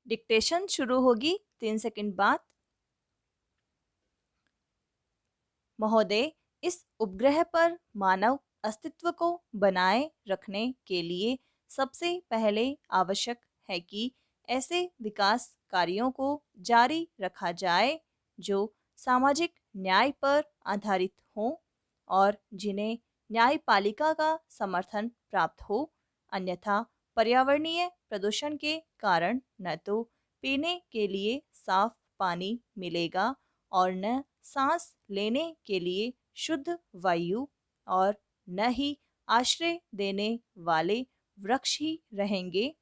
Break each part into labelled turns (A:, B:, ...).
A: Dictation शुरू होगी 3 second बाद। महोदय, इस उपग्रह पर मानव अस्तित्व को बनाए रखने के लिए सबसे पहले आवश्यक है कि ऐसे विकास कार्यों को जारी रखा जाए जो सामाजिक न्याय पर आधारित हों और जिन्हें न्यायपालिका का समर्थन प्राप्त हो। अन्यथा पर्यावरणीय प्रदूषण के कारण न तो पीने के लिए साफ पानी मिलेगा और न सांस लेने के लिए शुद्ध वायु, और न ही आश्रय देने वाले वृक्ष ही रहेंगे।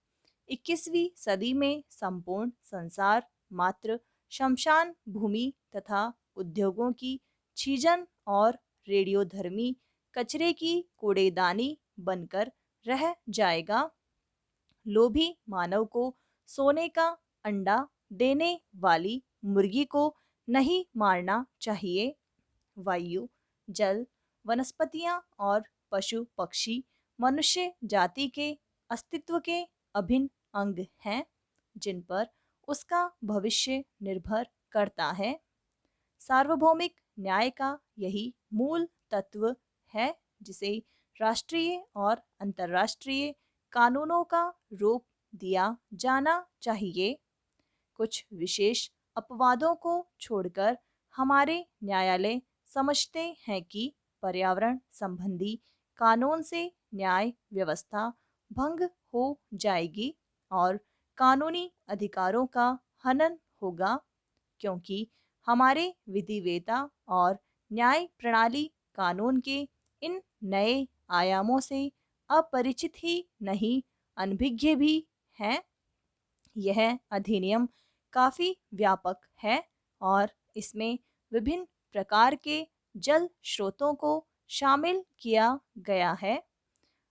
A: 21वीं सदी में संपूर्ण संसार मात्र शमशान भूमि तथा उद्योगों की छीजन और रेडियोधर्मी कचरे की कूड़ेदानी बनकर रह जाएगा। लोभी मानव को सोने का अंडा देने वाली मुर्गी को नहीं मारना चाहिए। वायु, जल, वनस्पतियां और पशु पक्षी मनुष्य जाति के अस्तित्व के अभिन्न अंग हैं, जिन पर उसका भविष्य निर्भर करता है। सार्वभौमिक न्याय का यही मूल तत्व है, जिसे राष्ट्रीय और अंतर्राष्ट्रीय कानूनों का रूप दिया जाना चाहिए। कुछ विशेष अपवादों को छोड़कर हमारे न्यायालय समझते हैं कि पर्यावरण संबंधी कानून से न्याय व्यवस्था भंग हो जाएगी और कानूनी अधिकारों का हनन होगा, क्योंकि हमारे विधिवेता और न्याय प्रणाली कानून के इन नए आयामों से अपरिचित ही नहीं, अनभिज्ञ भी हैं। यह अधिनियम काफ़ी व्यापक है और इसमें विभिन्न प्रकार के जल स्रोतों को शामिल किया गया है।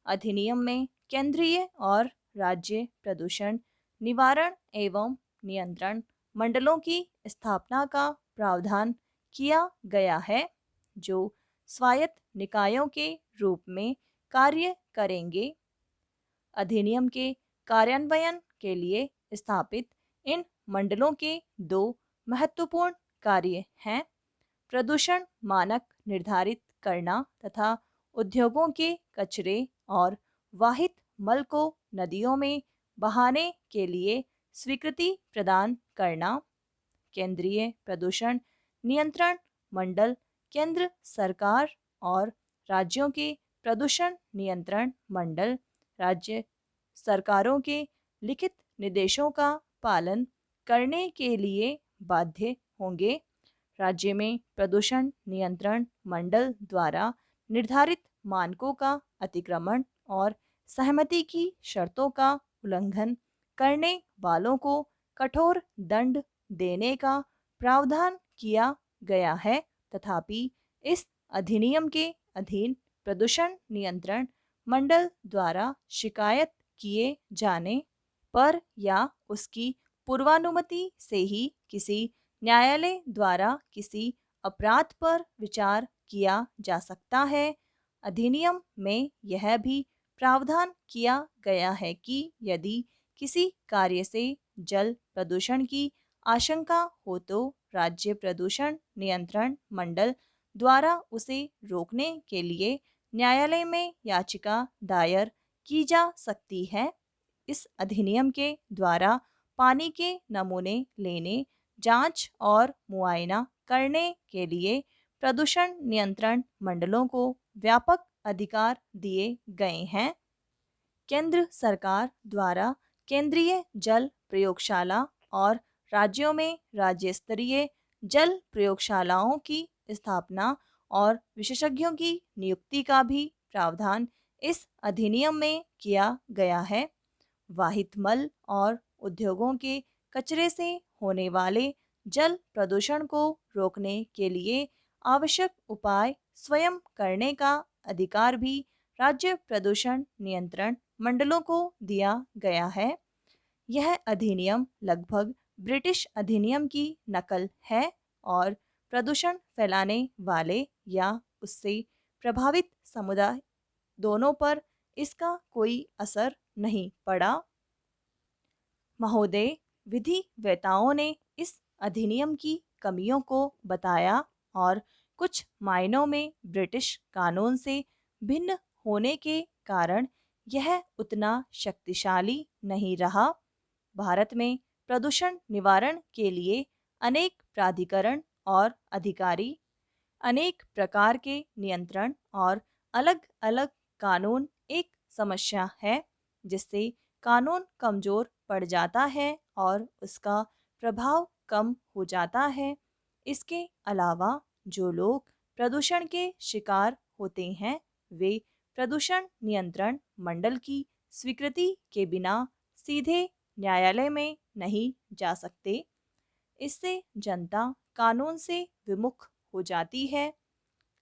A: अधिनियम में केंद्रीय और राज्य प्रदूषण निवारण एवं नियंत्रण मंडलों की स्थापना का प्रावधान किया गया है, जो स्वायत्त निकायों के रूप में कार्य करेंगे। अधिनियम के कार्यान्वयन के लिए स्थापित इन मंडलों के दो महत्वपूर्ण कार्य हैं: प्रदूषण मानक निर्धारित करना तथा उद्योगों के कचरे और वाहित मल को नदियों में बहाने के लिए स्वीकृति प्रदान करना। केंद्रीय प्रदूषण नियंत्रण मंडल केंद्र सरकार और राज्यों के प्रदूषण नियंत्रण मंडल राज्य सरकारों के लिखित निर्देशों का पालन करने के लिए बाध्य होंगे। राज्य में प्रदूषण नियंत्रण मंडल द्वारा निर्धारित मानकों का अतिक्रमण और सहमति की शर्तों का उल्लंघन करने वालों को कठोर दंड देने का प्रावधान किया गया है। तथापि इस अधिनियम के अधीन प्रदूषण नियंत्रण मंडल द्वारा शिकायत किए जाने पर या उसकी पूर्वानुमति से ही किसी न्यायालय द्वारा किसी अपराध पर विचार किया जा सकता है। अधिनियम में यह भी प्रावधान किया गया है कि यदि किसी कार्य से जल प्रदूषण की आशंका हो तो राज्य प्रदूषण नियंत्रण मंडल द्वारा उसे रोकने के लिए न्यायालय में याचिका दायर की जा सकती है। इस अधिनियम के द्वारा पानी के नमूने लेने, जांच और मुआयना करने के लिए प्रदूषण नियंत्रण मंडलों को व्यापक अधिकार दिए गए हैं। केंद्र सरकार द्वारा केंद्रीय जल प्रयोगशाला और राज्यों में राज्य स्तरीय जल प्रयोगशालाओं की स्थापना और विशेषज्ञों की नियुक्ति का भी प्रावधान इस अधिनियम में किया गया है। वाहित मल और उद्योगों के कचरे से होने वाले जल प्रदूषण को रोकने के लिए आवश्यक उपाय स्वयं करने का अधिकार भी राज्य प्रदूषण नियंत्रण मंडलों को दिया गया है। यह अधिनियम लगभग ब्रिटिश अधिनियम की नकल है और प्रदूषण फैलाने वाले या उससे प्रभावित समुदाय दोनों पर इसका कोई असर नहीं पड़ा। महोदय, विधिवेताओं ने इस अधिनियम की कमियों को बताया और कुछ मायनों में ब्रिटिश कानून से भिन्न होने के कारण यह उतना शक्तिशाली नहीं रहा। भारत में प्रदूषण निवारण के लिए अनेक प्राधिकरण और अधिकारी, अनेक प्रकार के नियंत्रण और अलग-अलग कानून एक समस्या है, जिससे कानून कमजोर पड़ जाता है और उसका प्रभाव कम हो जाता है। इसके अलावा जो लोग प्रदूषण के शिकार होते हैं, वे प्रदूषण नियंत्रण मंडल की स्वीकृति के बिना सीधे न्यायालय में नहीं जा सकते। इससे जनता कानून से विमुख हो जाती है।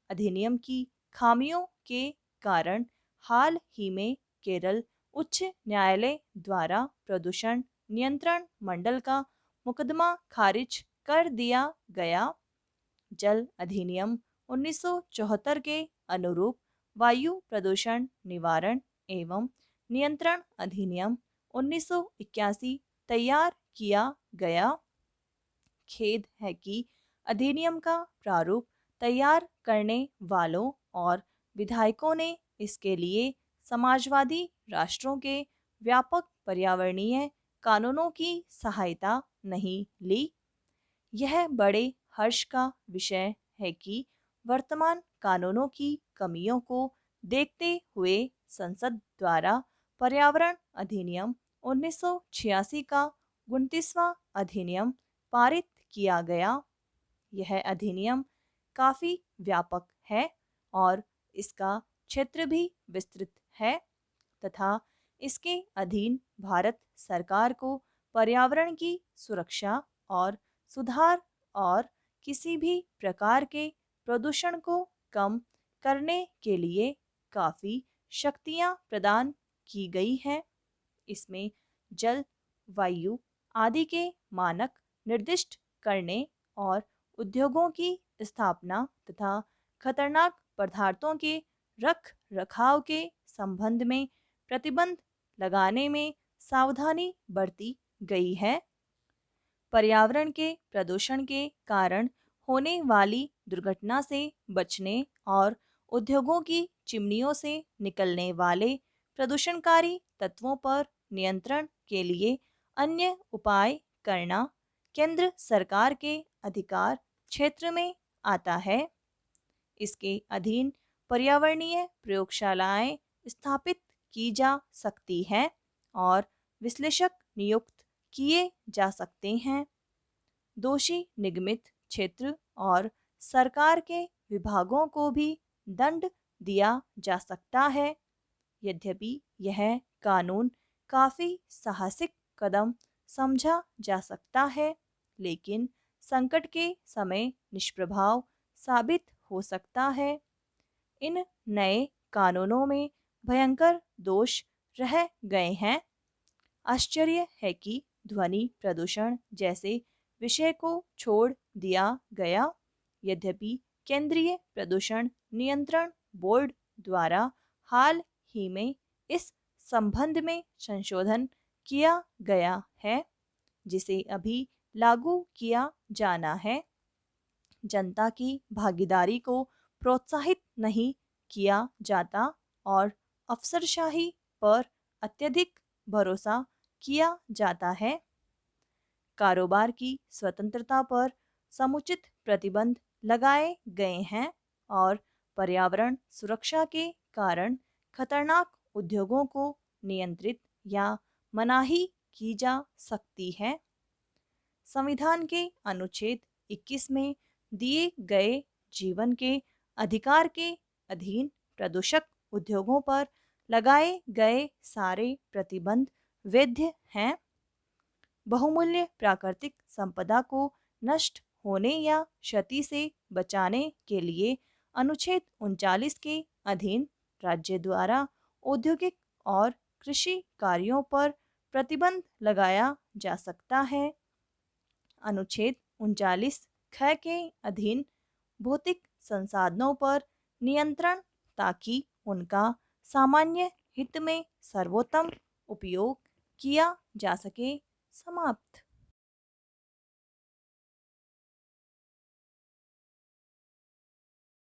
A: अधिनियम की खामियों के कारण हाल ही में केरल उच्च न्यायालय द्वारा प्रदूषण नियंत्रण मंडल का मुकदमा खारिज कर दिया गया। जल अधिनियम 1974 के अनुरूप वायु प्रदूषण निवारण एवं नियंत्रण अधिनियम 1981 तैयार किया गया। खेद है कि अधिनियम का प्रारूप तैयार करने वालों और विधायकों ने इसके लिए समाजवादी राष्ट्रों के व्यापक पर्यावरणीय कानूनों की सहायता नहीं ली। यह बड़े हर्ष का विषय है कि वर्तमान कानूनों की कमियों को देखते हुए संसद द्वारा पर्यावरण अधिनियम 1986 का 29वां अधिनियम पारित किया गया। यह अधिनियम काफ़ी व्यापक है और इसका क्षेत्र भी विस्तृत है तथा इसके अधीन भारत सरकार को पर्यावरण की सुरक्षा और सुधार और किसी भी प्रकार के प्रदूषण को कम करने के लिए काफ़ी शक्तियाँ प्रदान की गई हैं। इसमें जल, वायु आदि के मानक निर्दिष्ट करने और उद्योगों की स्थापना तथा खतरनाक पदार्थों के रख रखाव के संबंध में प्रतिबंध लगाने में सावधानी बरती गई है। पर्यावरण के प्रदूषण के कारण होने वाली दुर्घटना से बचने और उद्योगों की चिमनियों से निकलने वाले प्रदूषणकारी तत्वों पर नियंत्रण के लिए अन्य उपाय करना केंद्र सरकार के अधिकार क्षेत्र में आता है। इसके अधीन पर्यावरणीय प्रयोगशालाएं स्थापित की जा सकती हैं और विश्लेषक नियुक्त किए जा सकते हैं। दोषी निगमित क्षेत्र और सरकार के विभागों को भी दंड दिया जा सकता है। यद्यपि यह कानून काफ़ी साहसिक कदम समझा जा सकता है, लेकिन संकट के समय निष्प्रभाव साबित हो सकता है। इन नए कानूनों में भयंकर दोष रह गए हैं। आश्चर्य है कि ध्वनि प्रदूषण जैसे विषय को छोड़ दिया गया। यद्यपि केंद्रीय प्रदूषण नियंत्रण बोर्ड द्वारा हाल ही में इस संबंध में संशोधन किया गया है, जिसे अभी लागू किया जाना है। जनता की भागीदारी को प्रोत्साहित नहीं किया जाता और अफसरशाही पर अत्यधिक भरोसा किया जाता है। कारोबार की स्वतंत्रता पर समुचित प्रतिबंध लगाए गए हैं और पर्यावरण सुरक्षा के कारण खतरनाक उद्योगों को नियंत्रित या मनाही की जा सकती है। संविधान के अनुच्छेद 21 में दिए गए जीवन के अधिकार के अधीन प्रदूषक उद्योगों पर लगाए गए सारे प्रतिबंध वैध हैं। बहुमूल्य प्राकृतिक संपदा को नष्ट होने या क्षति से बचाने के लिए अनुच्छेद 39 के अधीन राज्य द्वारा औद्योगिक और कृषि कार्यों पर प्रतिबंध लगाया जा सकता है। अनुच्छेद 39 ख के अधीन भौतिक संसाधनों पर नियंत्रण ताकि उनका सामान्य हित में सर्वोत्तम उपयोग किया जा सके। समाप्त।